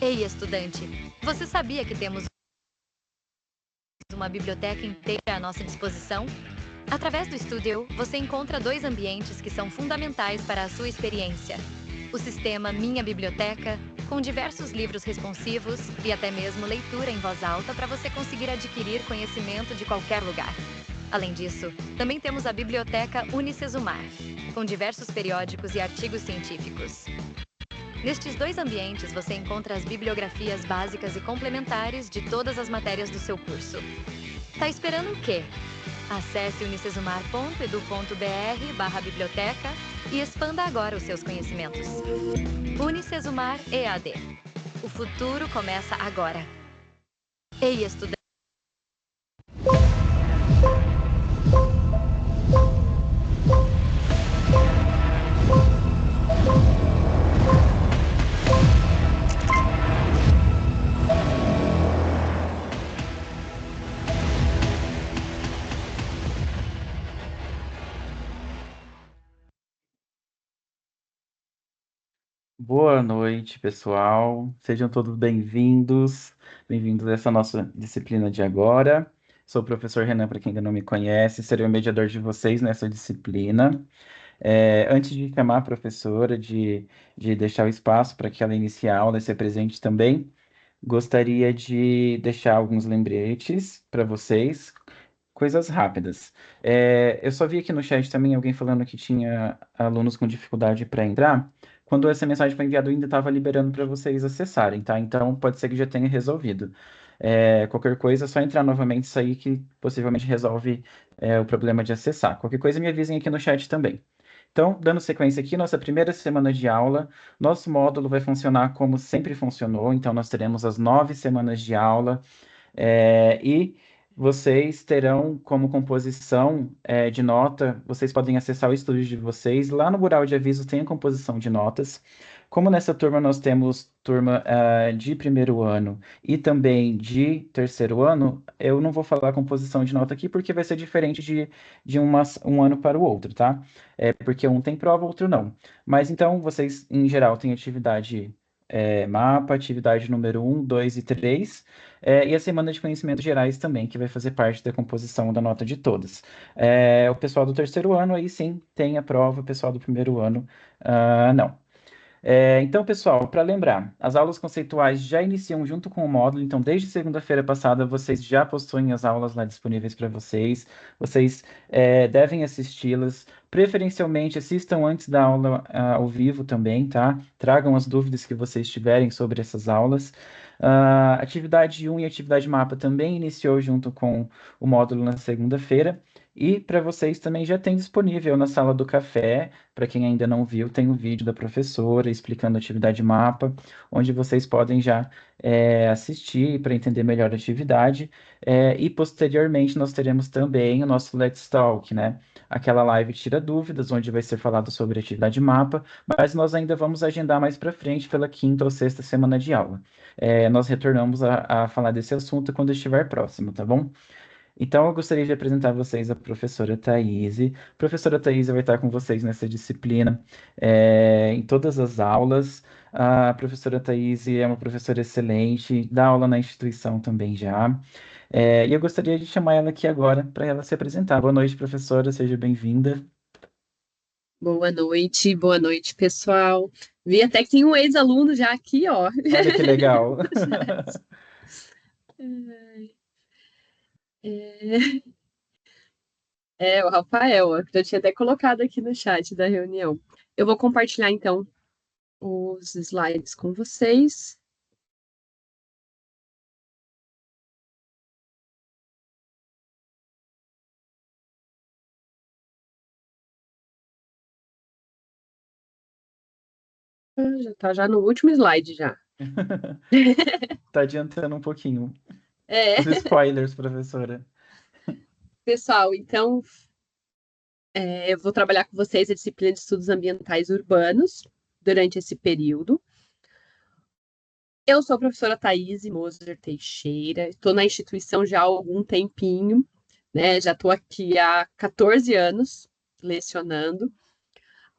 Ei, estudante, você sabia que temos uma biblioteca inteira à nossa disposição? Através do Studio, você encontra 2 ambientes que são fundamentais para a sua experiência. O sistema Minha Biblioteca, com diversos livros responsivos e até mesmo leitura em voz alta para você conseguir adquirir conhecimento de qualquer lugar. Além disso, também temos a Biblioteca Unicesumar, com diversos periódicos e artigos científicos. Nestes 2 ambientes, você encontra as bibliografias básicas e complementares de todas as matérias do seu curso. Tá esperando o quê? Acesse unicesumar.edu.br/biblioteca e expanda agora os seus conhecimentos. Unicesumar EAD. O futuro começa agora. Ei, estudante! Boa noite, pessoal. Sejam todos bem-vindos. Bem-vindos a essa nossa disciplina de agora. Sou o professor Renan, para quem ainda não me conhece, serei o mediador de vocês nessa disciplina. Antes de chamar a professora, de deixar o espaço para que ela inicie a aula e ser presente também, gostaria de deixar alguns lembretes para vocês, coisas rápidas. Eu só vi aqui no chat também alguém falando que tinha alunos com dificuldade para entrar. Quando essa mensagem foi enviada, eu ainda estava liberando para vocês acessarem, tá? Então pode ser que já tenha resolvido. Qualquer coisa, é só entrar novamente e sair que possivelmente resolve, o problema de acessar. Qualquer coisa, me avisem aqui no chat também. Então, dando sequência aqui, nossa primeira semana de aula, nosso módulo vai funcionar como sempre funcionou. Então, nós teremos as 9 semanas de aula, e vocês terão como composição, de nota, vocês podem acessar o estúdio de vocês. Lá no mural de avisos tem a composição de notas. Como nessa turma nós temos turma, de primeiro ano e também de terceiro ano, eu não vou falar a composição de nota aqui porque vai ser diferente de um ano para o outro, tá? Porque um tem prova, outro não. Mas então vocês, em geral, têm atividade, mapa, atividade número 1, 2 e 3. E a semana de conhecimentos gerais também, que vai fazer parte da composição da nota de todas. O pessoal do terceiro ano, aí sim, tem a prova, o pessoal do primeiro ano, não. Então, pessoal, para lembrar, as aulas conceituais já iniciam junto com o módulo, então desde segunda-feira passada vocês já possuem as aulas lá disponíveis para vocês, vocês devem assisti-las, preferencialmente assistam antes da aula, ao vivo também, tá? Tragam as dúvidas que vocês tiverem sobre essas aulas. Atividade 1 e atividade mapa também iniciou junto com o módulo na segunda-feira, e para vocês também já tem disponível na sala do café. Para quem ainda não viu, tem um vídeo da professora explicando a atividade mapa, onde vocês podem já, assistir para entender melhor a atividade. E posteriormente nós teremos também o nosso Let's Talk, né? Aquela live Tira Dúvidas, onde vai ser falado sobre a atividade mapa, mas nós ainda vamos agendar mais para frente pela quinta ou sexta semana de aula. Nós retornamos a falar desse assunto quando estiver próximo, tá bom? Então, eu gostaria de apresentar a vocês a professora Thaís. A professora Thaís vai estar com vocês nessa disciplina, em todas as aulas. A professora Thaís é uma professora excelente, dá aula na instituição também já. E eu gostaria de chamar ela aqui agora para ela se apresentar. Boa noite, professora, seja bem-vinda. Boa noite, pessoal. Vi até que tem um ex-aluno já aqui, ó. Olha que legal. É, o Rafael, ó, que eu tinha até colocado aqui no chat da reunião. Eu vou compartilhar, então, os slides com vocês. Já tá já no último slide já. Tá adiantando um pouquinho. É, Os spoilers, professora. pessoal, então, eu vou trabalhar com vocês a disciplina de estudos ambientais urbanos durante esse período. Eu sou a professora Thaís Moser Teixeira, estou na instituição já há algum tempinho, né? Já estou aqui há 14 anos lecionando.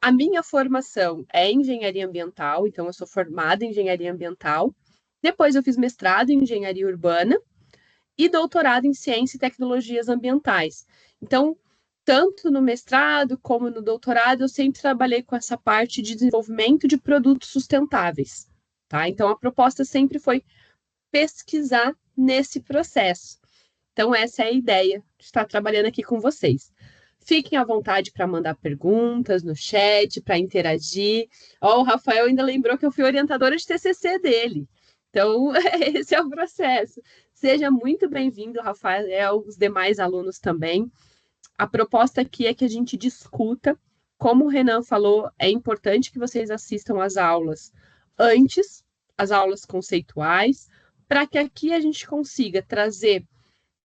A minha formação é engenharia ambiental, então eu sou formada em engenharia ambiental Depois eu fiz mestrado em engenharia urbana e doutorado em ciência e tecnologias ambientais. Então, tanto no mestrado como no doutorado, eu sempre trabalhei com essa parte de desenvolvimento de produtos sustentáveis, tá? Então, a proposta sempre foi pesquisar nesse processo. Então, essa é a ideia de estar trabalhando aqui com vocês. Fiquem à vontade para mandar perguntas no chat, para interagir. O Rafael ainda lembrou que eu fui orientadora de TCC dele. Então, esse é o processo. Seja muito bem-vindo, Rafael, os demais alunos também. A proposta aqui é que a gente discuta. Como o Renan falou, é importante que vocês assistam às aulas antes, as aulas conceituais, para que aqui a gente consiga trazer,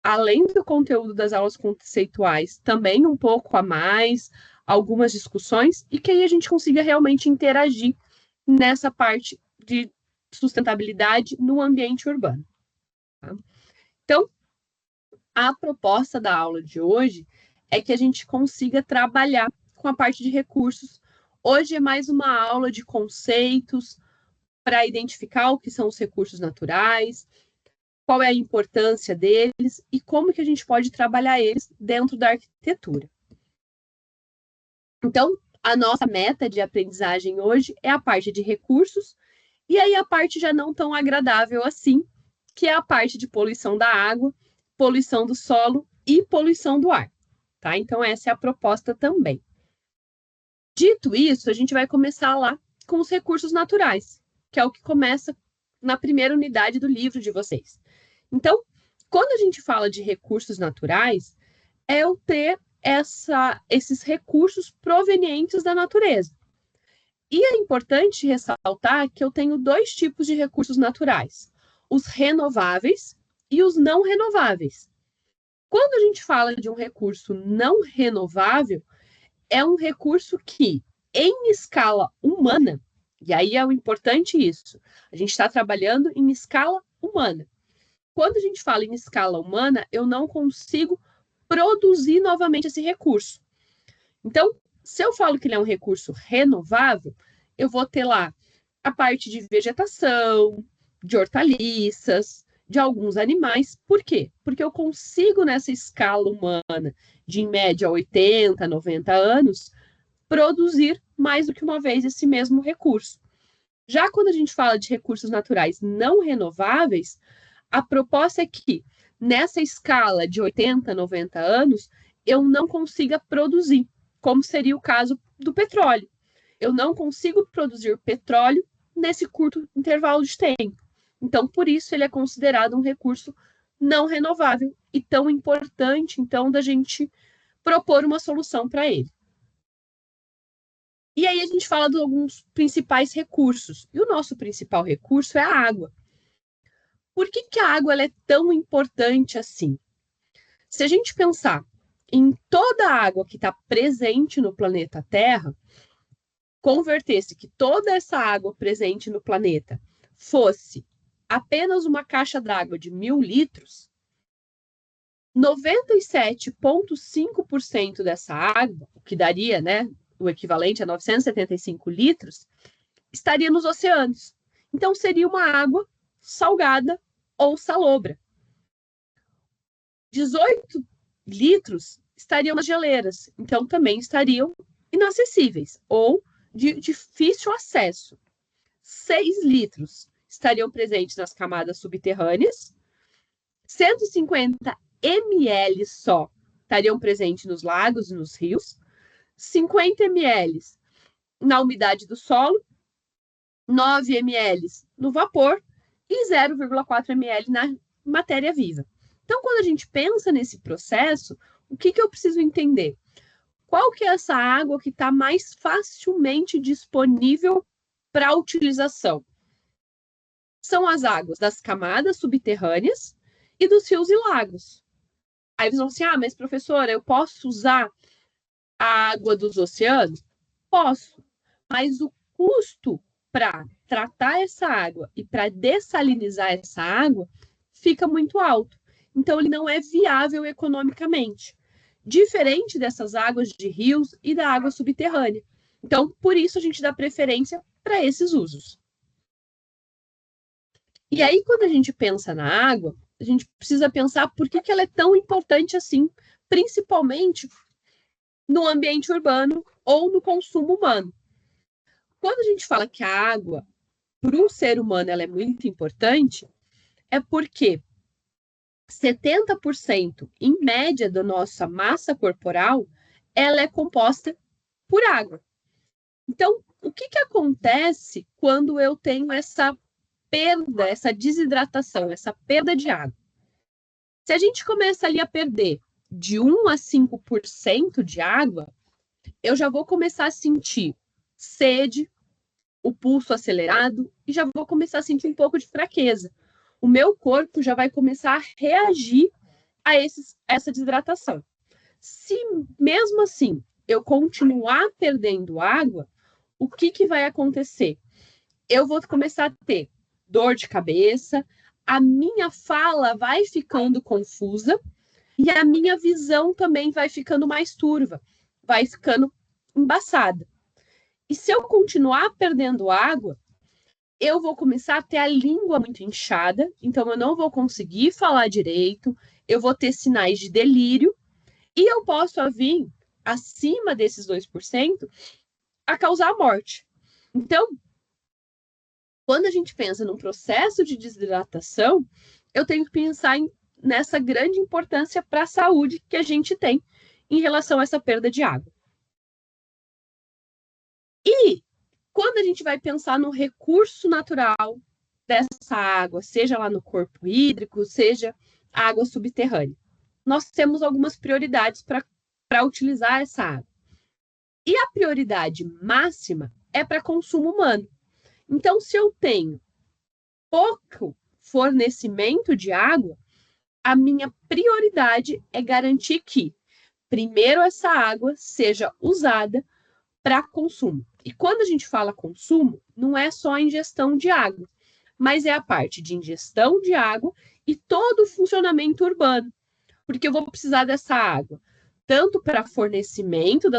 além do conteúdo das aulas conceituais, também um pouco a mais, algumas discussões, e que aí a gente consiga realmente interagir nessa parte de sustentabilidade no ambiente urbano. Tá? Então, a proposta da aula de hoje é que a gente consiga trabalhar com a parte de recursos. Hoje é mais uma aula de conceitos para identificar o que são os recursos naturais, qual é a importância deles e como que a gente pode trabalhar eles dentro da arquitetura. Então, a nossa meta de aprendizagem hoje é a parte de recursos, e aí a parte já não tão agradável assim, que é a parte de poluição da água, poluição do solo e poluição do ar. Tá? Então, essa é a proposta também. Dito isso, a gente vai começar lá com os recursos naturais, que é o que começa na primeira unidade do livro de vocês. Então, quando a gente fala de recursos naturais, é eu ter esses recursos provenientes da natureza. E é importante ressaltar que eu tenho dois tipos de recursos naturais: os renováveis e os não renováveis. Quando a gente fala de um recurso não renovável, é um recurso que, em escala humana, e aí é o importante isso, a gente está trabalhando em escala humana. Quando a gente fala em escala humana, eu não consigo produzir novamente esse recurso. Então, se eu falo que ele é um recurso renovável, eu vou ter lá a parte de vegetação, de hortaliças, de alguns animais. Por quê? Porque eu consigo, nessa escala humana, de em média 80, 90 anos, produzir mais do que uma vez esse mesmo recurso. Já quando a gente fala de recursos naturais não renováveis, a proposta é que, nessa escala de 80, 90 anos, eu não consiga produzir, como seria o caso do petróleo. Eu não consigo produzir petróleo nesse curto intervalo de tempo. Então, por isso, ele é considerado um recurso não renovável e tão importante, então, da gente propor uma solução para ele. E aí a gente fala de alguns principais recursos. E o nosso principal recurso é a água. Por que a água ela é tão importante assim? Se a gente pensar em toda a água que está presente no planeta Terra, convertesse que toda essa água presente no planeta fosse apenas uma caixa d'água de 1.000 litros, 97,5% dessa água, o que daria, né, o equivalente a 975 litros, estaria nos oceanos. Então, seria uma água salgada ou salobra. 18 litros estariam nas geleiras, então também estariam inacessíveis ou de difícil acesso. 6 litros estariam presentes nas camadas subterrâneas, 150 ml só estariam presentes nos lagos e nos rios, 50 ml na umidade do solo, 9 ml no vapor e 0,4 ml na matéria viva. Então, quando a gente pensa nesse processo, o que eu preciso entender? Qual que é essa água que está mais facilmente disponível para utilização? São as águas das camadas subterrâneas e dos rios e lagos. Aí eles vão assim, mas professora, eu posso usar a água dos oceanos? Posso, mas o custo para tratar essa água e para dessalinizar essa água fica muito alto. Então, ele não é viável economicamente. Diferente dessas águas de rios e da água subterrânea. Então, por isso a gente dá preferência para esses usos. E aí, quando a gente pensa na água, a gente precisa pensar por que ela é tão importante assim, principalmente no ambiente urbano ou no consumo humano. Quando a gente fala que a água, para o ser humano, ela é muito importante, é porque 70%, em média, da nossa massa corporal, ela é composta por água. Então, o que acontece quando eu tenho essa perda, essa desidratação, essa perda de água? Se a gente começa ali a perder de 1 a 5% de água, eu já vou começar a sentir sede, o pulso acelerado e já vou começar a sentir um pouco de fraqueza. O meu corpo já vai começar a reagir a essa desidratação. Se mesmo assim eu continuar perdendo água, o que vai acontecer? Eu vou começar a ter dor de cabeça, a minha fala vai ficando confusa e a minha visão também vai ficando mais turva, vai ficando embaçada. E se eu continuar perdendo água, eu vou começar a ter a língua muito inchada, então eu não vou conseguir falar direito, eu vou ter sinais de delírio, e eu posso vir acima desses 2% a causar morte. Então, quando a gente pensa num processo de desidratação, eu tenho que pensar nessa grande importância para a saúde que a gente tem em relação a essa perda de água. E quando a gente vai pensar no recurso natural dessa água, seja lá no corpo hídrico, seja água subterrânea, nós temos algumas prioridades para utilizar essa água. E a prioridade máxima é para consumo humano. Então, se eu tenho pouco fornecimento de água, a minha prioridade é garantir que, primeiro, essa água seja usada para consumo. E quando a gente fala consumo, não é só a ingestão de água, mas é a parte de ingestão de água e todo o funcionamento urbano, porque eu vou precisar dessa água tanto para fornecimento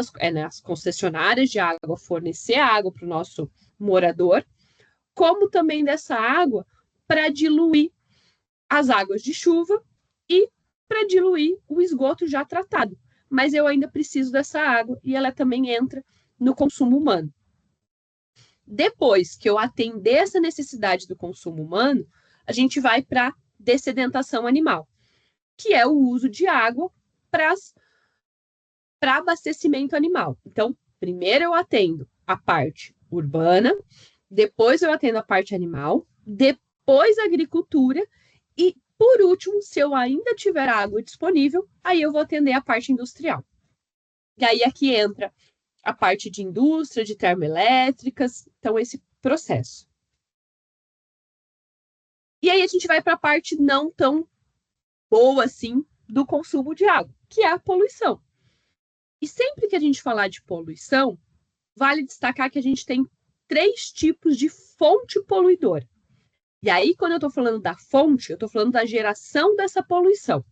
as concessionárias de água fornecer água para o nosso morador, como também dessa água para diluir as águas de chuva e para diluir o esgoto já tratado. Mas eu ainda preciso dessa água e ela também entra no consumo humano. Depois que eu atender essa necessidade do consumo humano, a gente vai para a dessedentação animal, que é o uso de água para abastecimento animal. Então, primeiro eu atendo a parte urbana, depois eu atendo a parte animal, depois a agricultura e, por último, se eu ainda tiver água disponível, aí eu vou atender a parte industrial. E aí aqui entra a parte de indústria, de termoelétricas, então esse processo. E aí a gente vai para a parte não tão boa assim do consumo de água, que é a poluição. E sempre que a gente falar de poluição, vale destacar que a gente tem 3 tipos de fonte poluidora. E aí, quando eu estou falando da fonte, eu estou falando da geração dessa poluição,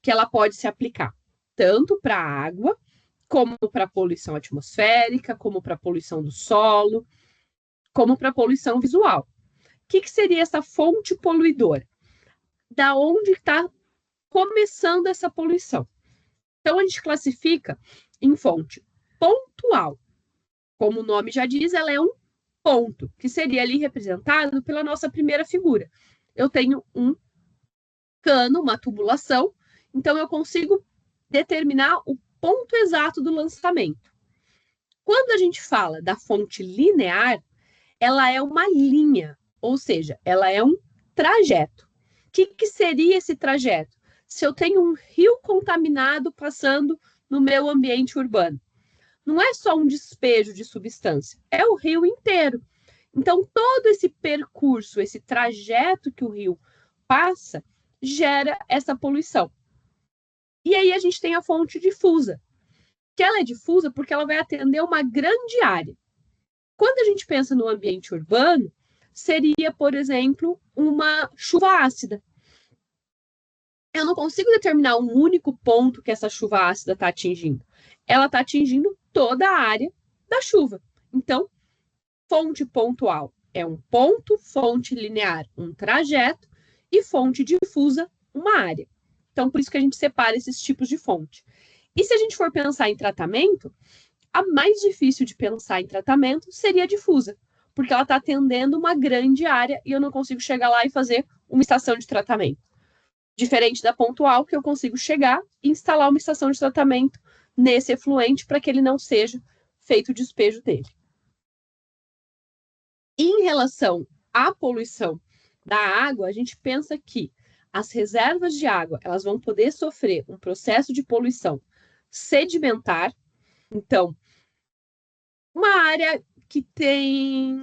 que ela pode se aplicar tanto para a água, como para a poluição atmosférica, como para a poluição do solo, como para a poluição visual. O que seria essa fonte poluidora? Da onde está começando essa poluição? Então, a gente classifica em fonte pontual. Como o nome já diz, ela é um ponto, que seria ali representado pela nossa primeira figura. Eu tenho um cano, uma tubulação, então eu consigo determinar o ponto exato do lançamento. Quando a gente fala da fonte linear, ela é uma linha, ou seja, ela é um trajeto. O que seria esse trajeto? Se eu tenho um rio contaminado passando no meu ambiente urbano, não é só um despejo de substância, é o rio inteiro. Então, todo esse percurso, esse trajeto que o rio passa, gera essa poluição. E aí a gente tem a fonte difusa, que ela é difusa porque ela vai atender uma grande área. Quando a gente pensa no ambiente urbano, seria, por exemplo, uma chuva ácida. Eu não consigo determinar um único ponto que essa chuva ácida está atingindo. Ela está atingindo toda a área da chuva. Então, fonte pontual é um ponto, fonte linear, um trajeto, e fonte difusa, uma área. Então, por isso que a gente separa esses tipos de fonte. E se a gente for pensar em tratamento, a mais difícil de pensar em tratamento seria a difusa, porque ela está atendendo uma grande área e eu não consigo chegar lá e fazer uma estação de tratamento. Diferente da pontual, que eu consigo chegar e instalar uma estação de tratamento nesse efluente para que ele não seja feito o despejo dele. E em relação à poluição da água, a gente pensa que as reservas de água elas vão poder sofrer um processo de poluição sedimentar. Então, uma área que tem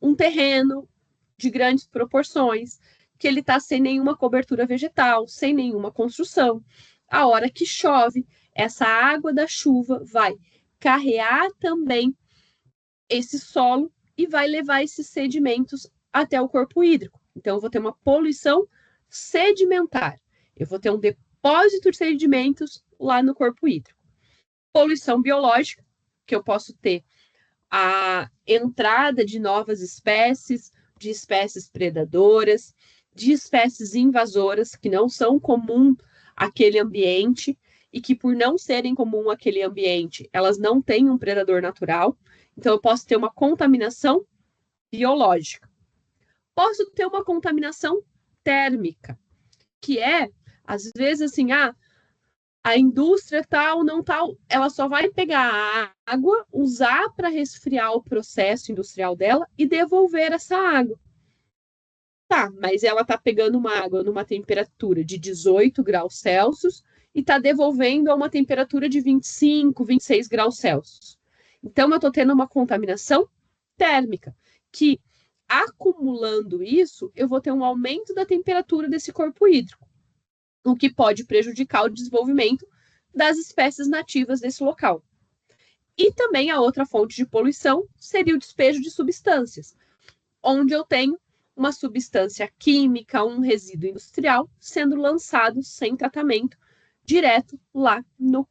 um terreno de grandes proporções, que ele está sem nenhuma cobertura vegetal, sem nenhuma construção. A hora que chove, essa água da chuva vai carrear também esse solo e vai levar esses sedimentos até o corpo hídrico. Então, eu vou ter uma poluição sedimentar. Eu vou ter um depósito de sedimentos lá no corpo hídrico. Poluição biológica, que eu posso ter a entrada de novas espécies, de espécies predadoras, de espécies invasoras que não são comum àquele ambiente e que, por não serem comum àquele ambiente, elas não têm um predador natural. Então, eu posso ter uma contaminação biológica. Posso ter uma contaminação térmica, que é, às vezes, assim, a indústria tal, não tal, ela só vai pegar a água, usar para resfriar o processo industrial dela e devolver essa água. Tá, mas ela está pegando uma água numa temperatura de 18 graus Celsius e está devolvendo a uma temperatura de 25, 26 graus Celsius. Então, eu estou tendo uma contaminação térmica, que, acumulando isso, eu vou ter um aumento da temperatura desse corpo hídrico, o que pode prejudicar o desenvolvimento das espécies nativas desse local. E também a outra fonte de poluição seria o despejo de substâncias, onde eu tenho uma substância química, um resíduo industrial, sendo lançado sem tratamento, direto lá no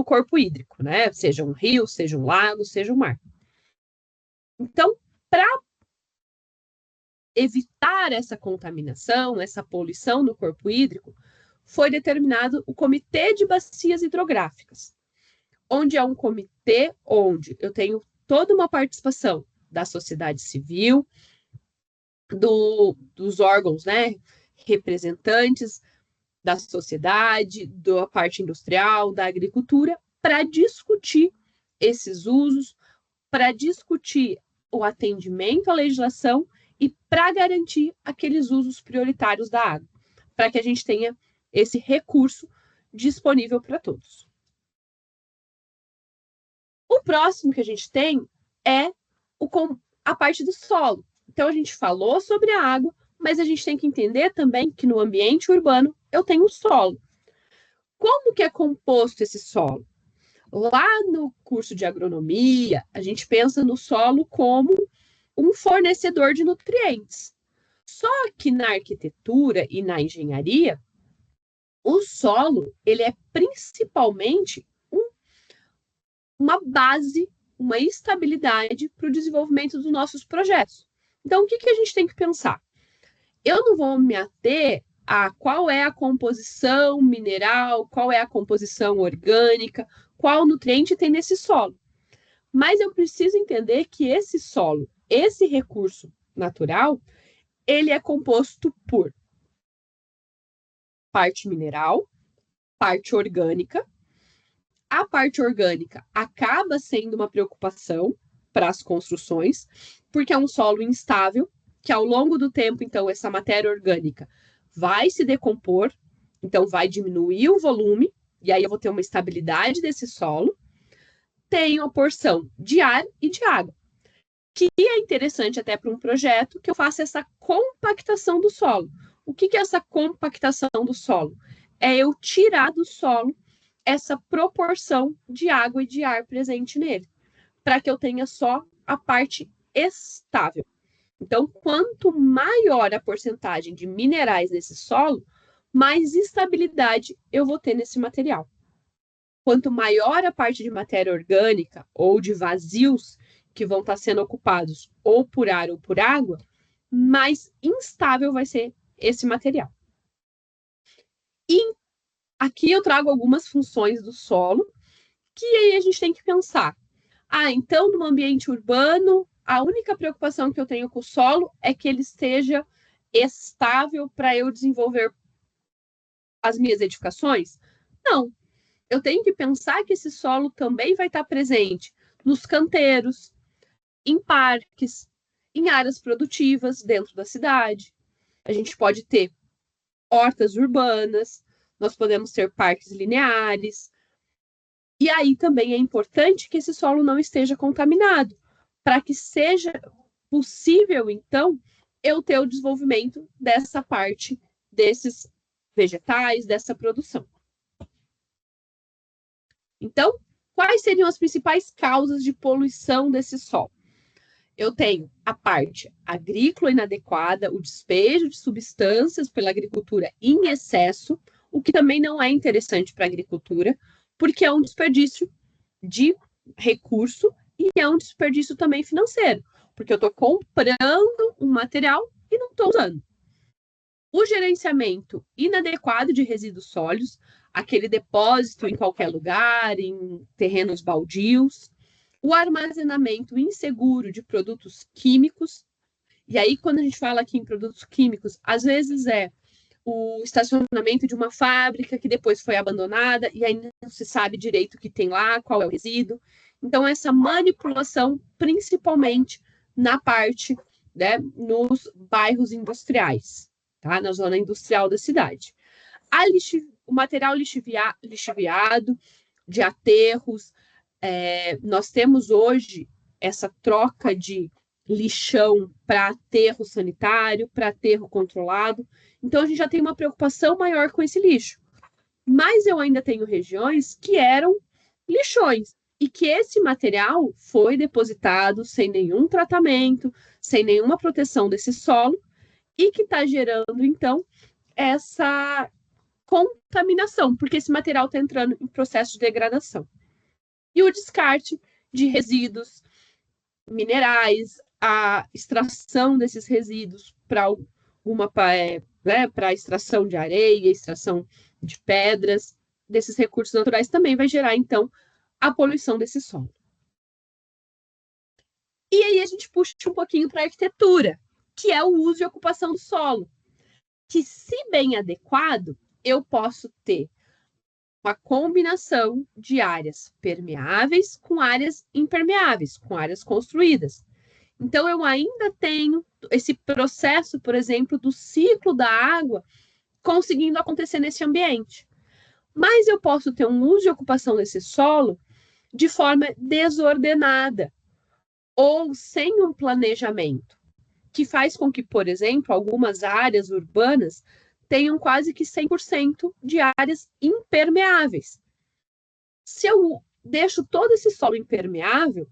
corpo hídrico, né? Seja um rio, seja um lago, seja um mar. Então, para evitar essa contaminação, essa poluição no corpo hídrico, foi determinado o Comitê de Bacias Hidrográficas, onde é um comitê onde eu tenho toda uma participação da sociedade civil, dos órgãos, né, representantes da sociedade, da parte industrial, da agricultura, para discutir esses usos, para discutir o atendimento à legislação e para garantir aqueles usos prioritários da água, para que a gente tenha esse recurso disponível para todos. O próximo que a gente tem é a parte do solo. Então, a gente falou sobre a água, mas a gente tem que entender também que no ambiente urbano eu tenho o solo. Como que é composto esse solo? Lá no curso de agronomia, a gente pensa no solo como um fornecedor de nutrientes. Só que na arquitetura e na engenharia, o solo ele é principalmente uma base, uma estabilidade para o desenvolvimento dos nossos projetos. Então, o que a gente tem que pensar? Eu não vou me ater a qual é a composição mineral, qual é a composição orgânica, qual nutriente tem nesse solo. Mas eu preciso entender que esse solo, esse recurso natural, ele é composto por parte mineral, parte orgânica. A parte orgânica acaba sendo uma preocupação para as construções, porque é um solo instável, que ao longo do tempo, então, essa matéria orgânica vai se decompor, então vai diminuir o volume, e aí eu vou ter uma estabilidade desse solo. Tem uma porção de ar e de água, que é interessante até para um projeto que eu faça essa compactação do solo. O que é essa compactação do solo? É eu tirar do solo essa proporção de água e de ar presente nele, para que eu tenha só a parte estável. Então, quanto maior a porcentagem de minerais nesse solo, mais estabilidade eu vou ter nesse material. Quanto maior a parte de matéria orgânica ou de vazios que vão estar sendo ocupados ou por ar ou por água, mais instável vai ser esse material. E aqui eu trago algumas funções do solo, que aí a gente tem que pensar. Então, no ambiente urbano, a única preocupação que eu tenho com o solo é que ele esteja estável para eu desenvolver as minhas edificações? Não. Eu tenho que pensar que esse solo também vai estar presente nos canteiros, em parques, em áreas produtivas dentro da cidade. A gente pode ter hortas urbanas, nós podemos ter parques lineares. E aí também é importante que esse solo não esteja contaminado, para que seja possível, então, eu ter o desenvolvimento dessa parte desses vegetais, dessa produção. Então, quais seriam as principais causas de poluição desse solo? Eu tenho a parte agrícola inadequada, o despejo de substâncias pela agricultura em excesso, o que também não é interessante para a agricultura, porque é um desperdício de recurso e é um desperdício também financeiro, porque eu estou comprando um material e não estou usando. O gerenciamento inadequado de resíduos sólidos, aquele depósito em qualquer lugar, em terrenos baldios, o armazenamento inseguro de produtos químicos, e aí quando a gente fala aqui em produtos químicos, às vezes é o estacionamento de uma fábrica que depois foi abandonada e aí não se sabe direito o que tem lá, qual é o resíduo. Então, essa manipulação, principalmente na parte, né, nos bairros industriais, tá? Na zona industrial da cidade. O material lixiviado, de aterros, nós temos hoje essa troca de lixão para aterro sanitário, para aterro controlado. Então, a gente já tem uma preocupação maior com esse lixo. Mas eu ainda tenho regiões que eram lixões e que esse material foi depositado sem nenhum tratamento, sem nenhuma proteção desse solo e que está gerando, então, essa contaminação, porque esse material está entrando em processo de degradação. E o descarte de resíduos minerais, a extração desses resíduos para para extração de areia, extração de pedras, desses recursos naturais, também vai gerar, então, a poluição desse solo. E aí a gente puxa um pouquinho para a arquitetura, que é o uso e ocupação do solo, que, se bem adequado, eu posso ter uma combinação de áreas permeáveis com áreas impermeáveis, com áreas construídas. Então, eu ainda tenho esse processo, por exemplo, do ciclo da água conseguindo acontecer nesse ambiente. Mas eu posso ter um uso e ocupação desse solo de forma desordenada ou sem um planejamento, que faz com que, por exemplo, algumas áreas urbanas tenham quase que 100% de áreas impermeáveis. Se eu deixo todo esse solo impermeável,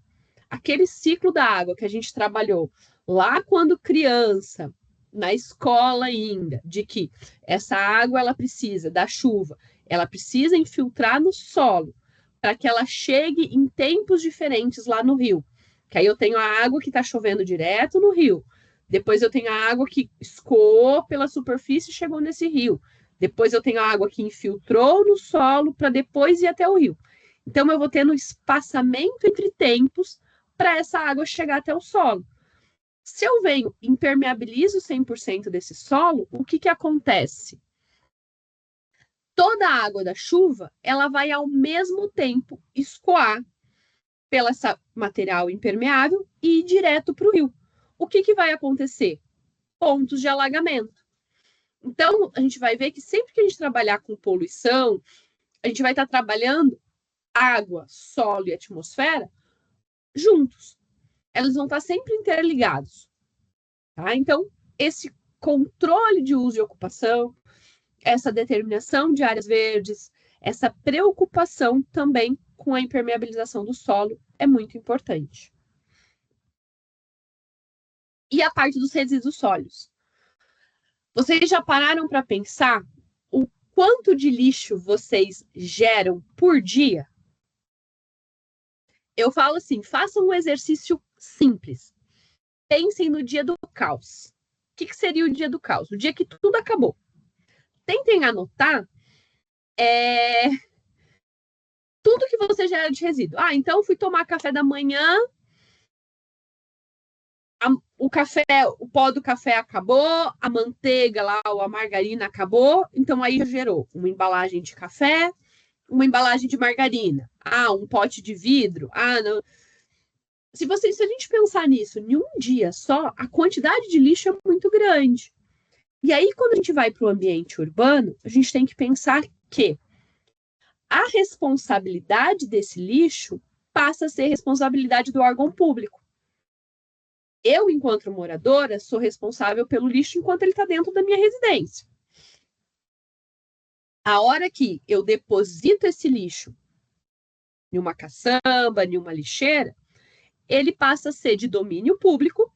aquele ciclo da água que a gente trabalhou lá quando criança, na escola ainda, de que essa água ela precisa da chuva, ela precisa infiltrar no solo para que ela chegue em tempos diferentes lá no rio. Que aí eu tenho a água que está chovendo direto no rio. Depois eu tenho a água que escoou pela superfície e chegou nesse rio. Depois eu tenho a água que infiltrou no solo para depois ir até o rio. Então eu vou tendo espaçamento entre tempos para essa água chegar até o solo. Se eu venho e impermeabilizo 100% desse solo, o que acontece? Toda a água da chuva, ela vai ao mesmo tempo escoar pelo esse material impermeável e ir direto para o rio. O que vai acontecer? Pontos de alagamento. Então, a gente vai ver que sempre que a gente trabalhar com poluição, a gente vai estar trabalhando água, solo e atmosfera juntos. Eles vão estar sempre interligados. Tá? Então, esse controle de uso e ocupação, essa determinação de áreas verdes, essa preocupação também com a impermeabilização do solo é muito importante. E a parte dos resíduos sólidos. Vocês já pararam para pensar o quanto de lixo vocês geram por dia? Eu falo assim, façam um exercício simples. Pensem no dia do caos. O que seria o dia do caos? O dia que tudo acabou. Tentem anotar tudo que você gera de resíduo. Então fui tomar café da manhã, o pó do café acabou, a manteiga lá, ou a margarina acabou, então aí já gerou uma embalagem de café, uma embalagem de margarina, um pote de vidro, não. Se a gente pensar nisso em um dia só, a quantidade de lixo é muito grande. E aí, quando a gente vai para o ambiente urbano, a gente tem que pensar que a responsabilidade desse lixo passa a ser responsabilidade do órgão público. Eu, enquanto moradora, sou responsável pelo lixo enquanto ele está dentro da minha residência. A hora que eu deposito esse lixo em uma caçamba, em uma lixeira, ele passa a ser de domínio público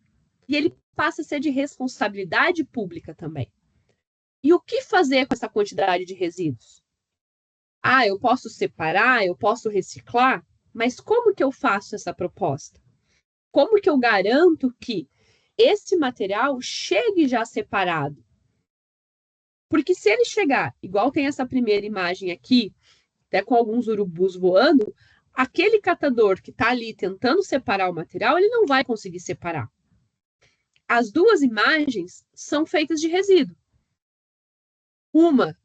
e ele passa a ser de responsabilidade pública também. E o que fazer com essa quantidade de resíduos? Eu posso separar, eu posso reciclar, mas como que eu faço essa proposta? Como que eu garanto que esse material chegue já separado? Porque se ele chegar, igual tem essa primeira imagem aqui, até com alguns urubus voando, aquele catador que está ali tentando separar o material, ele não vai conseguir separar. As duas imagens são feitas de resíduo. Uma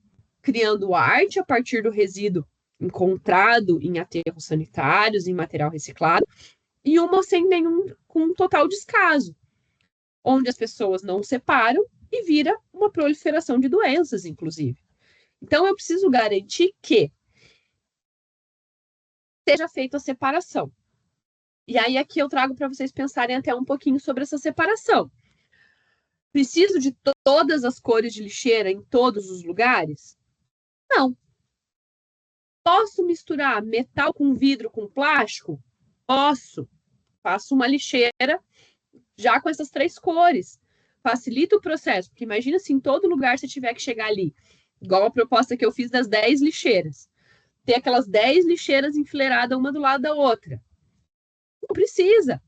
criando arte a partir do resíduo encontrado em aterros sanitários, em material reciclado, e uma com um total descaso, onde as pessoas não separam e vira uma proliferação de doenças, inclusive. Então, eu preciso garantir que seja feita a separação. E aí, aqui eu trago para vocês pensarem até um pouquinho sobre essa separação. Preciso de todas as cores de lixeira em todos os lugares? Não. Posso misturar metal com vidro com plástico? Posso. Faço uma lixeira já com essas 3 cores. Facilita o processo, porque imagina se em todo lugar você tiver que chegar ali, igual a proposta que eu fiz das 10 lixeiras. Ter aquelas 10 lixeiras enfileiradas uma do lado da outra. Não precisa.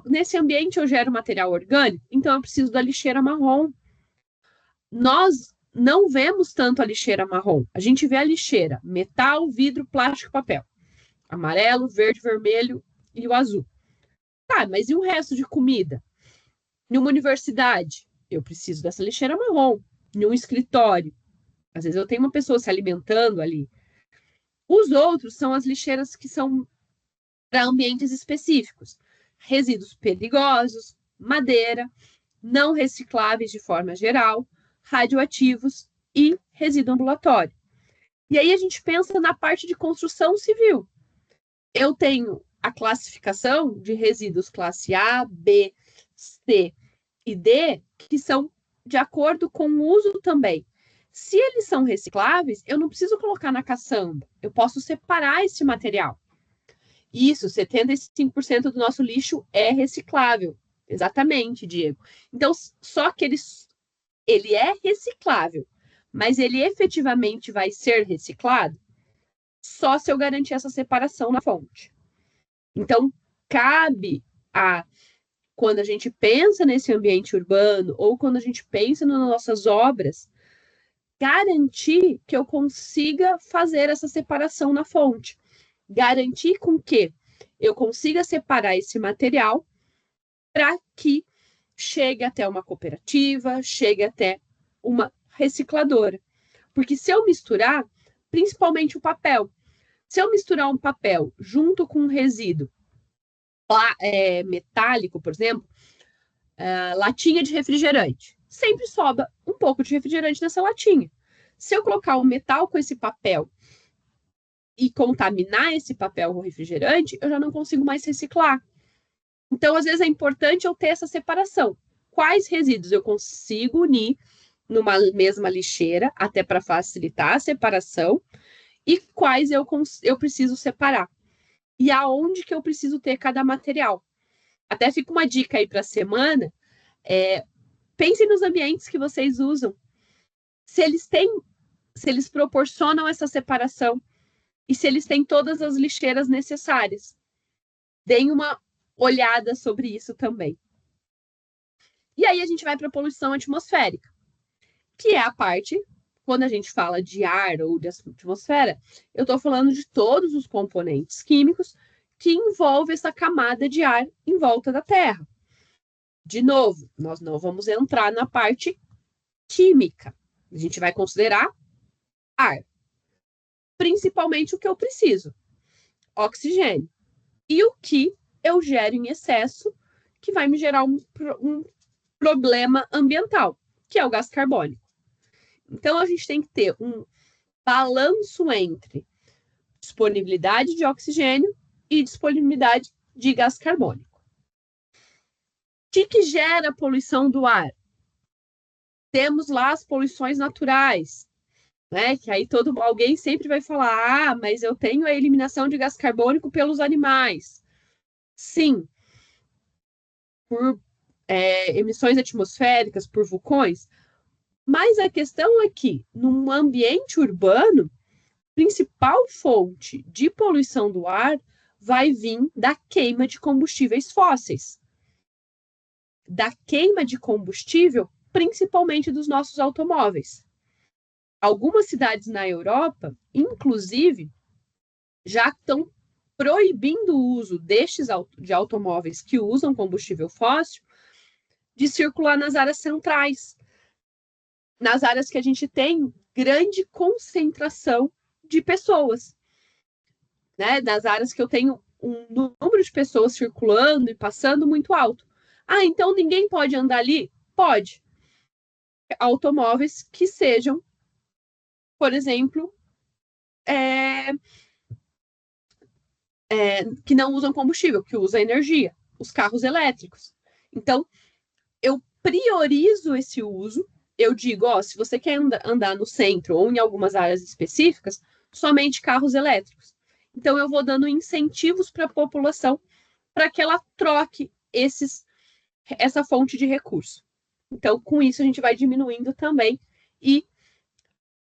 Nesse ambiente eu gero material orgânico, então eu preciso da lixeira marrom. Nós não vemos tanto a lixeira marrom. A gente vê a lixeira metal, vidro, plástico, papel. Amarelo, verde, vermelho e o azul. Mas e o resto de comida? Em uma universidade, eu preciso dessa lixeira marrom. Em um escritório, às vezes eu tenho uma pessoa se alimentando ali. Os outros são as lixeiras que são para ambientes específicos. Resíduos perigosos, madeira, não recicláveis de forma geral, radioativos e resíduo ambulatório. E aí a gente pensa na parte de construção civil. Eu tenho a classificação de resíduos classe A, B, C e D, que são de acordo com o uso também. Se eles são recicláveis, eu não preciso colocar na caçamba, eu posso separar esse material. Isso, 75% do nosso lixo é reciclável. Exatamente, Diego. Então, só que ele é reciclável, mas ele efetivamente vai ser reciclado só se eu garantir essa separação na fonte. Então, cabe quando a gente pensa nesse ambiente urbano ou quando a gente pensa nas nossas obras, garantir que eu consiga fazer essa separação na fonte. Garantir com que eu consiga separar esse material para que chegue até uma cooperativa, chegue até uma recicladora. Porque se eu misturar, principalmente o papel, se eu misturar um papel junto com um resíduo metálico, por exemplo, latinha de refrigerante, sempre sobra um pouco de refrigerante nessa latinha. Se eu colocar um metal com esse papel e contaminar esse papel com refrigerante, eu já não consigo mais reciclar. Então, às vezes, é importante eu ter essa separação. Quais resíduos eu consigo unir numa mesma lixeira, até para facilitar a separação, e quais eu preciso separar. E aonde que eu preciso ter cada material. Até fica uma dica aí para a semana. Pensem nos ambientes que vocês usam. Se eles proporcionam essa separação e se eles têm todas as lixeiras necessárias. Deem uma olhada sobre isso também. E aí a gente vai para a poluição atmosférica, que é a parte, quando a gente fala de ar ou de atmosfera, eu estou falando de todos os componentes químicos que envolvem essa camada de ar em volta da Terra. De novo, nós não vamos entrar na parte química. A gente vai considerar ar. Principalmente o que eu preciso, oxigênio. E o que eu gero em excesso, que vai me gerar um problema ambiental, que é o gás carbônico. Então, a gente tem que ter um balanço entre disponibilidade de oxigênio e disponibilidade de gás carbônico. O que gera poluição do ar? Temos lá as poluições naturais, né? Que aí alguém sempre vai falar, mas eu tenho a eliminação de gás carbônico pelos animais. Sim, por emissões atmosféricas, por vulcões, mas a questão é que, num ambiente urbano, a principal fonte de poluição do ar vai vir da queima de combustíveis fósseis. Da queima de combustível, principalmente dos nossos automóveis. Algumas cidades na Europa, inclusive, já estão proibindo o uso de automóveis que usam combustível fóssil de circular nas áreas centrais, nas áreas que a gente tem grande concentração de pessoas, né? Das áreas que eu tenho um número de pessoas circulando e passando muito alto. Ah, então ninguém pode andar ali? Pode. Automóveis que sejam, por exemplo, que não usam combustível, que usam energia, os carros elétricos. Então, eu priorizo esse uso. Eu digo, se você quer andar no centro ou em algumas áreas específicas, somente carros elétricos. Então, eu vou dando incentivos para a população para que ela troque essa fonte de recurso. Então, com isso, a gente vai diminuindo também e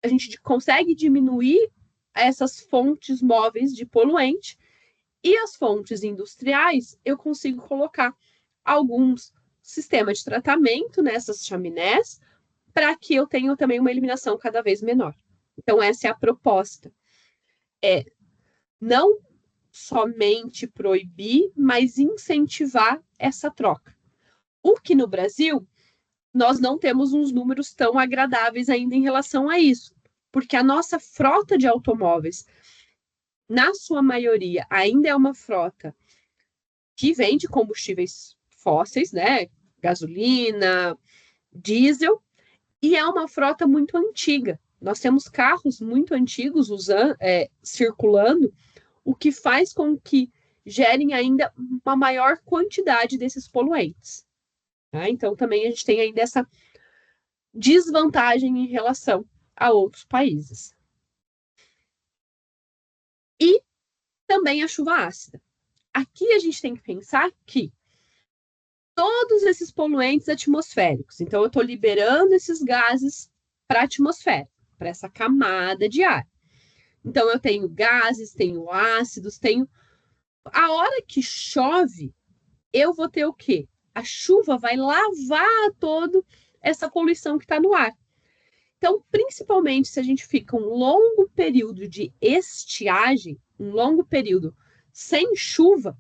a gente consegue diminuir essas fontes móveis de poluente e as fontes industriais, eu consigo colocar alguns sistemas de tratamento nessas chaminés para que eu tenha também uma eliminação cada vez menor. Então, essa é a proposta. Não somente proibir, mas incentivar essa troca. O que no Brasil, nós não temos uns números tão agradáveis ainda em relação a isso, porque a nossa frota de automóveis, na sua maioria, ainda é uma frota que vem de combustíveis fósseis, né? Gasolina, diesel, e é uma frota muito antiga. Nós temos carros muito antigos circulando, o que faz com que gerem ainda uma maior quantidade desses poluentes. Tá? Então, também a gente tem ainda essa desvantagem em relação a outros países. E também a chuva ácida. Aqui a gente tem que pensar que todos esses poluentes atmosféricos, então eu estou liberando esses gases para a atmosfera, para essa camada de ar. Então eu tenho gases, tenho ácidos, tenho... A hora que chove, eu vou ter o quê? A chuva vai lavar toda essa poluição que está no ar. Então, principalmente se a gente fica um longo período de estiagem, um longo período sem chuva,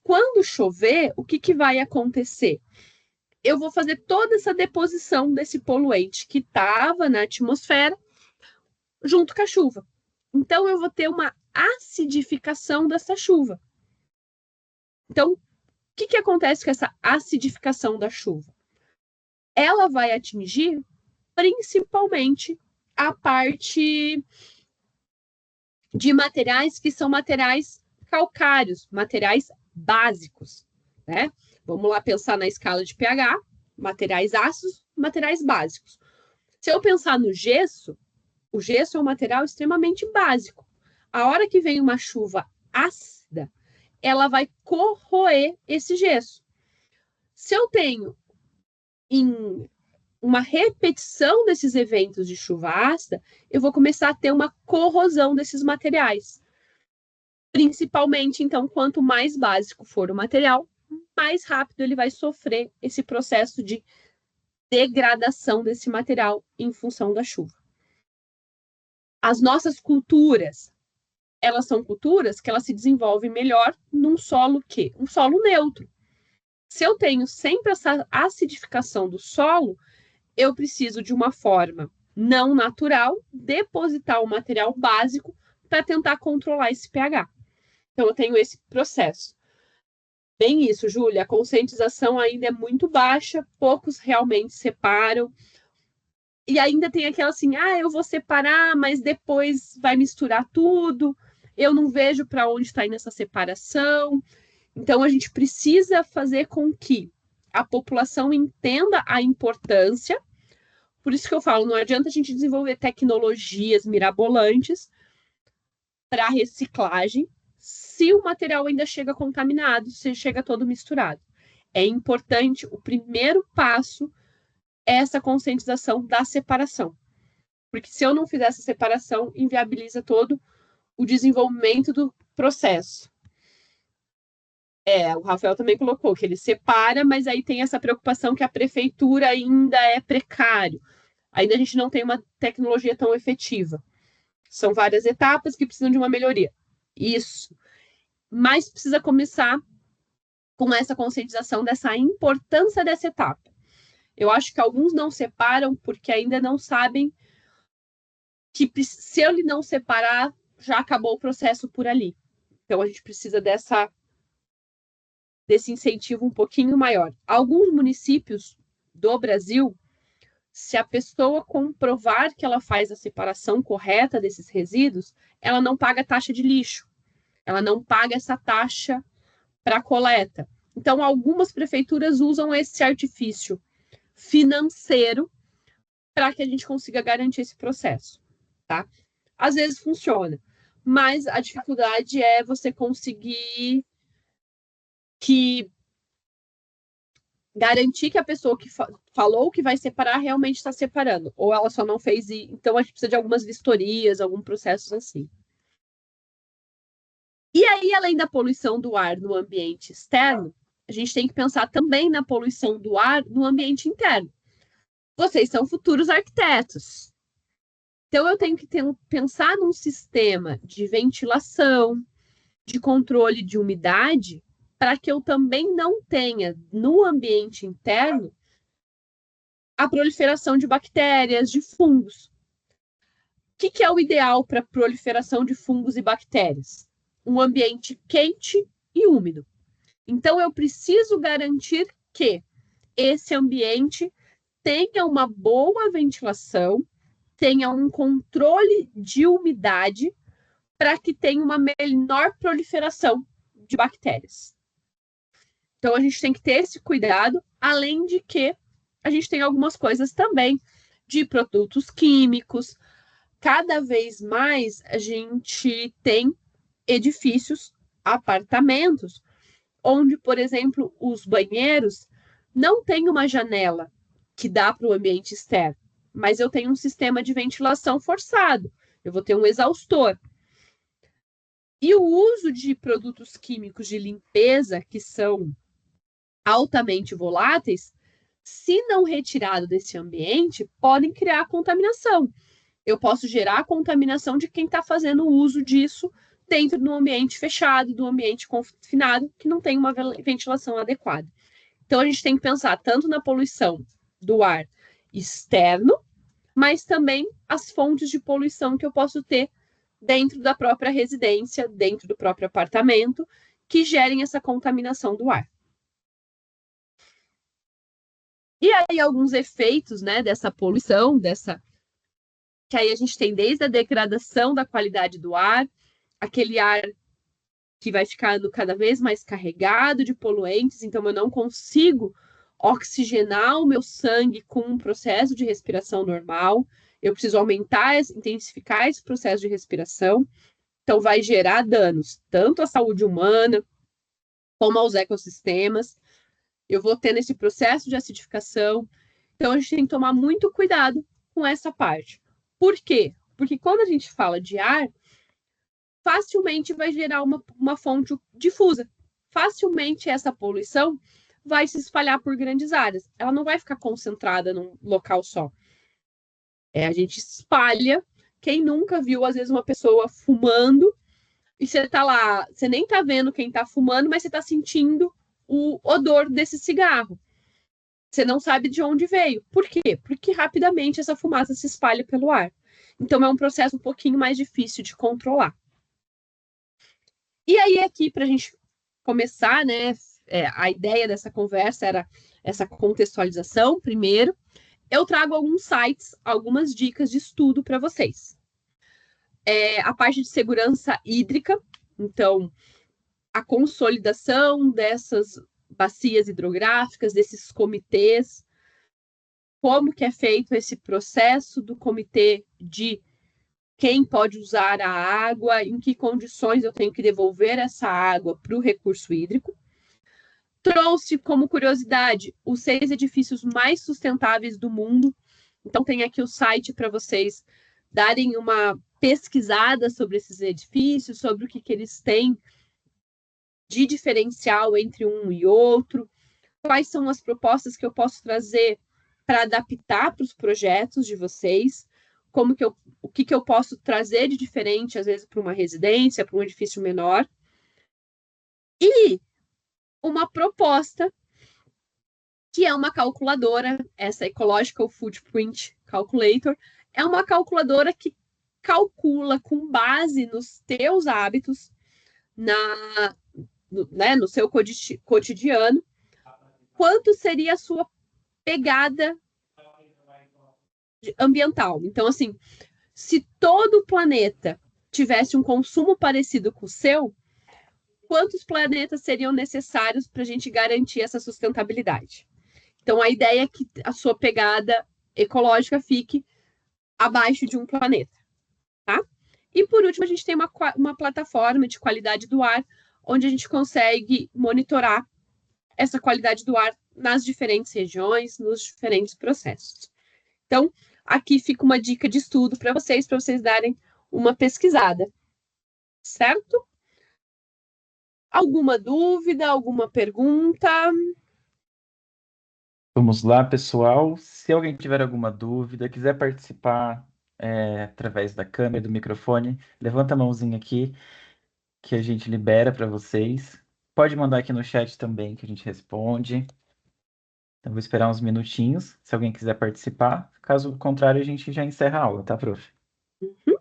quando chover, o que vai acontecer? Eu vou fazer toda essa deposição desse poluente que estava na atmosfera junto com a chuva. Então, eu vou ter uma acidificação dessa chuva. Então, o que acontece com essa acidificação da chuva? Ela vai atingir principalmente a parte de materiais que são materiais calcários, materiais básicos, né? Vamos lá pensar na escala de pH, materiais ácidos, materiais básicos. Se eu pensar no gesso, o gesso é um material extremamente básico. A hora que vem uma chuva ácida, ela vai corroer esse gesso. Se eu tenho uma repetição desses eventos de chuva ácida, eu vou começar a ter uma corrosão desses materiais. Principalmente, então, quanto mais básico for o material, mais rápido ele vai sofrer esse processo de degradação desse material em função da chuva. As nossas culturas, elas são culturas que elas se desenvolvem melhor num solo que? Um solo neutro. Se eu tenho sempre essa acidificação do solo, eu preciso de uma forma não natural depositar o material básico para tentar controlar esse pH. Então, eu tenho esse processo. Bem isso, Júlia, a conscientização ainda é muito baixa, poucos realmente separam. E ainda tem aquela assim, eu vou separar, mas depois vai misturar tudo. Eu não vejo para onde está indo essa separação. Então, a gente precisa fazer com que a população entenda a importância. Por isso que eu falo, não adianta a gente desenvolver tecnologias mirabolantes para reciclagem se o material ainda chega contaminado, se chega todo misturado. É importante, o primeiro passo é essa conscientização da separação. Porque se eu não fizer essa separação, inviabiliza todo o desenvolvimento do processo. O Rafael também colocou que ele separa, mas aí tem essa preocupação que a prefeitura ainda é precário. Ainda a gente não tem uma tecnologia tão efetiva. São várias etapas que precisam de uma melhoria. Isso. Mas precisa começar com essa conscientização dessa importância dessa etapa. Eu acho que alguns não separam porque ainda não sabem que se ele não separar, já acabou o processo por ali. Então, a gente precisa desse incentivo um pouquinho maior. Alguns municípios do Brasil, se a pessoa comprovar que ela faz a separação correta desses resíduos, ela não paga taxa de lixo. Ela não paga essa taxa para coleta. Então, algumas prefeituras usam esse artifício financeiro para que a gente consiga garantir esse processo, tá? Às vezes funciona, mas a dificuldade é você conseguir garantir que a pessoa que falou que vai separar realmente está separando, ou ela só não fez, então a gente precisa de algumas vistorias, alguns processos assim. E aí, além da poluição do ar no ambiente externo, a gente tem que pensar também na poluição do ar no ambiente interno. Vocês são futuros arquitetos. Então, eu tenho que pensar num sistema de ventilação, de controle de umidade, para que eu também não tenha no ambiente interno a proliferação de bactérias, de fungos. O que é o ideal para a proliferação de fungos e bactérias? Um ambiente quente e úmido. Então, eu preciso garantir que esse ambiente tenha uma boa ventilação, tenha um controle de umidade para que tenha uma menor proliferação de bactérias. Então, a gente tem que ter esse cuidado, além de que a gente tem algumas coisas também de produtos químicos. Cada vez mais a gente tem edifícios, apartamentos, onde, por exemplo, os banheiros não têm uma janela que dá para o ambiente externo, mas eu tenho um sistema de ventilação forçado, eu vou ter um exaustor. E o uso de produtos químicos de limpeza, que são altamente voláteis, se não retirado desse ambiente, podem criar contaminação. Eu posso gerar a contaminação de quem está fazendo uso disso dentro do ambiente fechado, do ambiente confinado, que não tem uma ventilação adequada. Então, a gente tem que pensar tanto na poluição do ar externo, mas também as fontes de poluição que eu posso ter dentro da própria residência, dentro do próprio apartamento, que gerem essa contaminação do ar. E aí, alguns efeitos, né, dessa poluição, que aí a gente tem desde a degradação da qualidade do ar, aquele ar que vai ficando cada vez mais carregado de poluentes, então eu não consigo oxigenar o meu sangue com um processo de respiração normal, eu preciso aumentar, intensificar esse processo de respiração, então vai gerar danos tanto à saúde humana como aos ecossistemas. Eu vou ter nesse processo de acidificação, então a gente tem que tomar muito cuidado com essa parte. Por quê? Porque quando a gente fala de ar, facilmente vai gerar uma fonte difusa. Facilmente essa poluição vai se espalhar por grandes áreas. Ela não vai ficar concentrada num local só. A gente espalha. Quem nunca viu, às vezes, uma pessoa fumando e você tá lá, você nem tá vendo quem tá fumando, mas você tá sentindo o odor desse cigarro. Você não sabe de onde veio. Por quê? Porque rapidamente essa fumaça se espalha pelo ar. Então é um processo um pouquinho mais difícil de controlar. E aí aqui, para a gente começar, né, a ideia dessa conversa era essa contextualização primeiro. Eu trago alguns sites, algumas dicas de estudo para vocês. A parte de segurança hídrica, então, a consolidação dessas bacias hidrográficas, desses comitês, como que é feito esse processo do comitê de quem pode usar a água, em que condições eu tenho que devolver essa água para o recurso hídrico. Trouxe como curiosidade os 6 edifícios mais sustentáveis do mundo. Então tem aqui o site para vocês darem uma pesquisada sobre esses edifícios, sobre o que eles têm de diferencial entre um e outro, quais são as propostas que eu posso trazer para adaptar para os projetos de vocês, o que eu posso trazer de diferente, às vezes, para uma residência, para um edifício menor. E uma proposta que é uma calculadora, essa Ecological Footprint Calculator, é uma calculadora que calcula com base nos teus hábitos, no seu cotidiano, quanto seria a sua pegada ambiental. Então, assim, se todo o planeta tivesse um consumo parecido com o seu, quantos planetas seriam necessários para a gente garantir essa sustentabilidade? Então, a ideia é que a sua pegada ecológica fique abaixo de um planeta, tá? E, por último, a gente tem uma plataforma de qualidade do ar, onde a gente consegue monitorar essa qualidade do ar nas diferentes regiões, nos diferentes processos. Então, aqui fica uma dica de estudo para vocês darem uma pesquisada, certo? Alguma dúvida, alguma pergunta? Vamos lá, pessoal. Se alguém tiver alguma dúvida, quiser participar através da câmera, do microfone, levanta a mãozinha aqui que a gente libera para vocês. Pode mandar aqui no chat também que a gente responde. Então, vou esperar uns minutinhos, se alguém quiser participar. Caso contrário, a gente já encerra a aula, tá, prof? Uhum.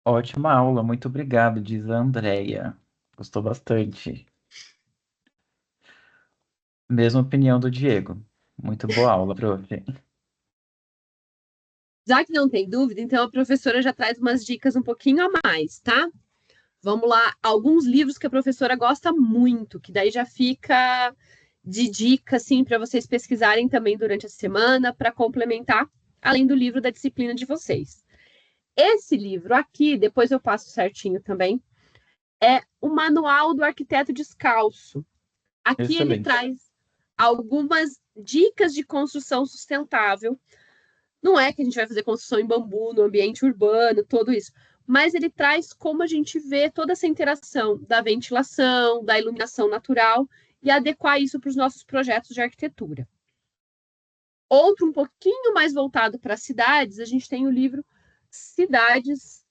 Ótima aula, muito obrigado, diz a Andrea. Gostou bastante. Mesma opinião do Diego. Muito boa aula, prof. Já que não tem dúvida, então a professora já traz umas dicas um pouquinho a mais, tá? Vamos lá, alguns livros que a professora gosta muito, que daí já fica de dica, assim, para vocês pesquisarem também durante a semana, para complementar, além do livro da disciplina de vocês. Esse livro aqui, depois eu passo certinho também, é o Manual do Arquiteto Descalço. Aqui ele traz algumas dicas de construção sustentável. Não é que a gente vai fazer construção em bambu, no ambiente urbano, tudo isso. Mas ele traz como a gente vê toda essa interação da ventilação, da iluminação natural e adequar isso para os nossos projetos de arquitetura. Outro um pouquinho mais voltado para cidades, a gente tem o livro Cidades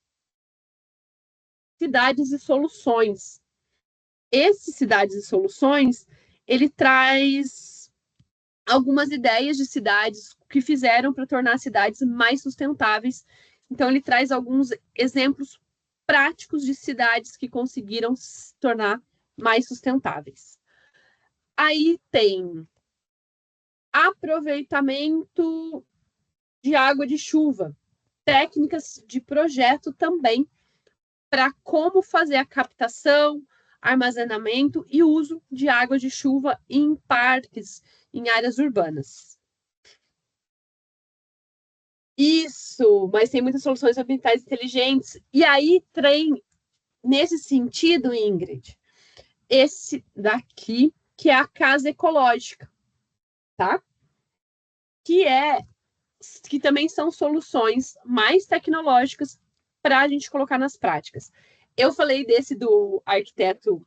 e Soluções. Esse Cidades e Soluções, ele traz algumas ideias de cidades que fizeram para tornar cidades mais sustentáveis. Então, ele traz alguns exemplos práticos de cidades que conseguiram se tornar mais sustentáveis. Aí tem aproveitamento de água de chuva, técnicas de projeto também, para como fazer a captação, armazenamento e uso de água de chuva em parques, em áreas urbanas. Isso, mas tem muitas soluções ambientais inteligentes. E aí tem, nesse sentido, Ingrid, esse daqui, que é a casa ecológica, tá? Que também são soluções mais tecnológicas para a gente colocar nas práticas. Eu falei desse do arquiteto,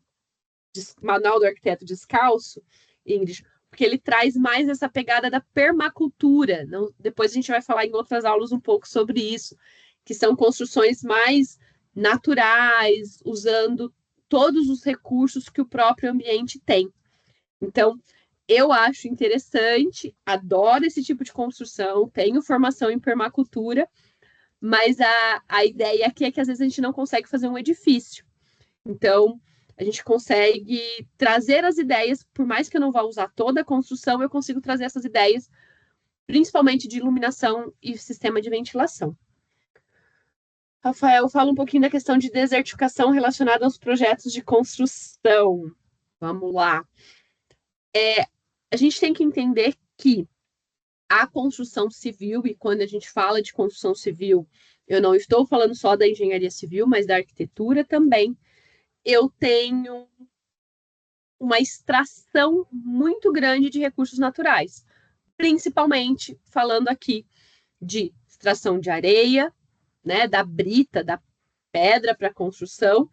Manual do Arquiteto Descalço, Ingrid, porque ele traz mais essa pegada da permacultura. Não, depois a gente vai falar em outras aulas um pouco sobre isso, que são construções mais naturais, usando todos os recursos que o próprio ambiente tem. Então, eu acho interessante, adoro esse tipo de construção, tenho formação em permacultura, mas a ideia aqui é que às vezes a gente não consegue fazer um edifício. Então, a gente consegue trazer as ideias, por mais que eu não vá usar toda a construção, eu consigo trazer essas ideias, principalmente de iluminação e sistema de ventilação. Rafael, fala um pouquinho da questão de desertificação relacionada aos projetos de construção. Vamos lá. A gente tem que entender que a construção civil, e quando a gente fala de construção civil, eu não estou falando só da engenharia civil, mas da arquitetura também, eu tenho uma extração muito grande de recursos naturais, principalmente falando aqui de extração de areia, né, da brita, da pedra para construção,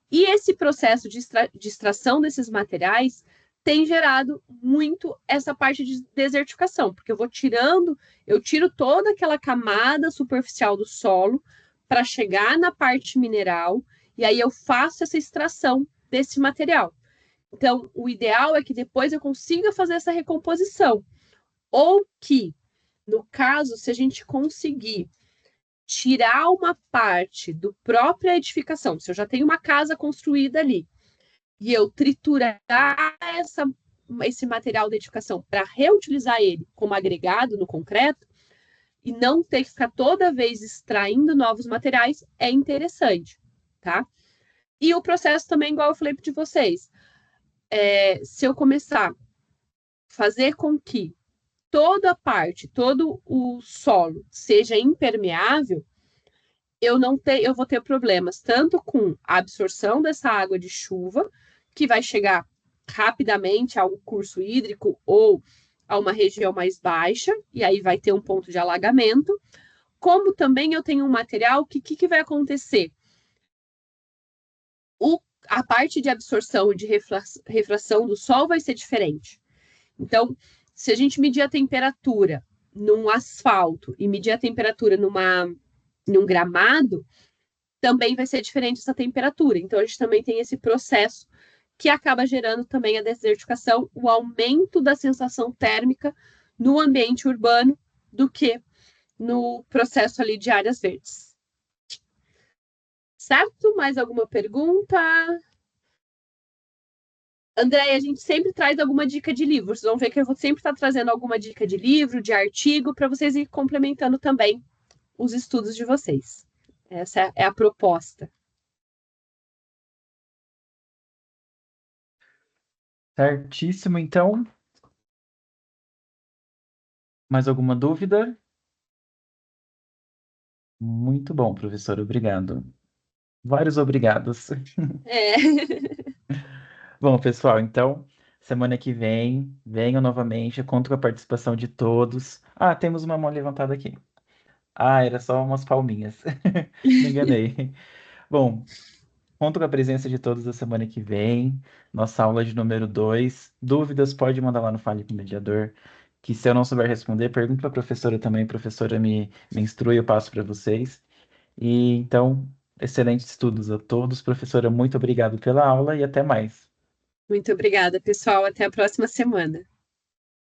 e esse processo de extração desses materiais tem gerado muito essa parte de desertificação, porque eu tiro toda aquela camada superficial do solo para chegar na parte mineral, e aí eu faço essa extração desse material. Então, o ideal é que depois eu consiga fazer essa recomposição, ou que, no caso, se a gente conseguir tirar uma parte do própria edificação, se eu já tenho uma casa construída ali, e eu triturar esse material de edificação para reutilizar ele como agregado no concreto, e não ter que ficar toda vez extraindo novos materiais, é interessante, tá? E o processo também, igual eu falei de vocês, se eu começar a fazer com que toda parte, todo o solo seja impermeável, eu vou ter problemas tanto com a absorção dessa água de chuva, que vai chegar rapidamente ao curso hídrico ou a uma região mais baixa, e aí vai ter um ponto de alagamento, como também eu tenho um material que vai acontecer? A parte de absorção e de refração do sol vai ser diferente. Então, se a gente medir a temperatura num asfalto e medir a temperatura num gramado, também vai ser diferente essa temperatura. Então, a gente também tem esse processo que acaba gerando também a desertificação, o aumento da sensação térmica no ambiente urbano do que no processo ali de áreas verdes. Certo? Mais alguma pergunta? André, a gente sempre traz alguma dica de livro. Vocês vão ver que eu vou sempre estar trazendo alguma dica de livro, de artigo, para vocês ir complementando também os estudos de vocês. Essa é a proposta. Certíssimo, então. Mais alguma dúvida? Muito bom, professor, obrigado. Vários obrigados. É. Bom, pessoal, então, semana que vem, venham novamente, eu conto com a participação de todos. Ah, temos uma mão levantada aqui. Ah, era só umas palminhas. Me enganei. Bom, conto com a presença de todos da semana que vem, nossa aula de número 2. Dúvidas, pode mandar lá no Fale com o Mediador, que se eu não souber responder, pergunta para a professora também, a professora me instrui, eu passo para vocês. E então, excelentes estudos a todos. Professora, muito obrigado pela aula e até mais. Muito obrigada, pessoal. Até a próxima semana.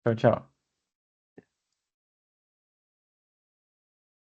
Tchau, tchau.